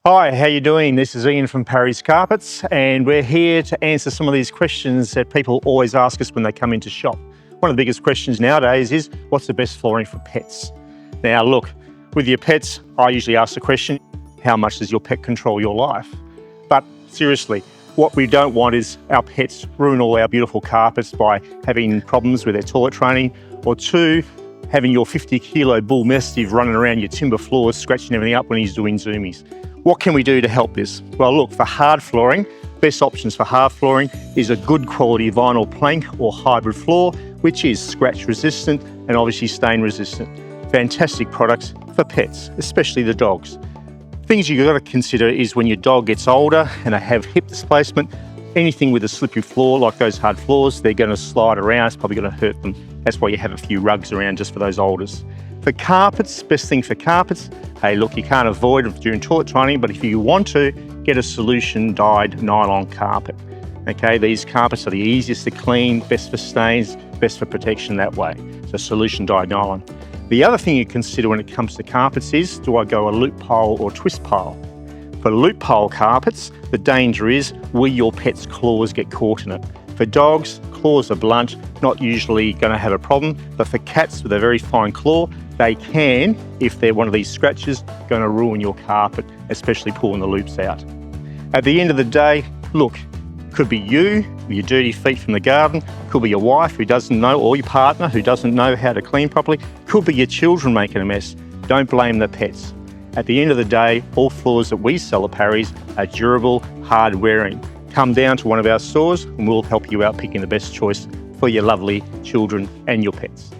Hi, how you doing? This is Ian from Parrys Carpets, and we're here to answer some of these questions that people always ask us when they come into shop. One of the biggest questions nowadays is, what's the best flooring for pets? Now look, with your pets, I usually ask the question, how much does your pet control your life? But seriously, what we don't want is our pets ruin all our beautiful carpets by having problems with their toilet training, or two, having your 50-kilo bull mastiff running around your timber floors, scratching everything up when he's doing zoomies. What can we do to help this? Well, look, for hard flooring, best options for hard flooring is a good quality vinyl plank or hybrid floor, which is scratch resistant and obviously stain resistant. Fantastic products for pets, especially the dogs. Things you've got to consider is when your dog gets older and they have hip displacement, anything with a slippery floor like those hard floors, they're going to slide around, it's probably going to hurt them. That's why you have a few rugs around just for those olders. For carpets, best thing for carpets, hey look, you can't avoid it during toilet training, but if you want to, get a solution dyed nylon carpet. Okay, these carpets are the easiest to clean, best for stains, best for protection that way. So solution dyed nylon. The other thing you consider when it comes to carpets is, do I go a loop pole or twist pole? For loop pole carpets, the danger is, will your pet's claws get caught in it? For dogs, claws are blunt, not usually going to have a problem, but for cats with a very fine claw, they can, if they're one of these scratches, going to ruin your carpet, especially pulling the loops out. At the end of the day, look, could be you with your dirty feet from the garden, could be your wife who doesn't know, or your partner who doesn't know how to clean properly, could be your children making a mess. Don't blame the pets. At the end of the day, all floors that we sell at Parrys are durable, hard wearing. Come down to one of our stores and we'll help you out picking the best choice for your lovely children and your pets.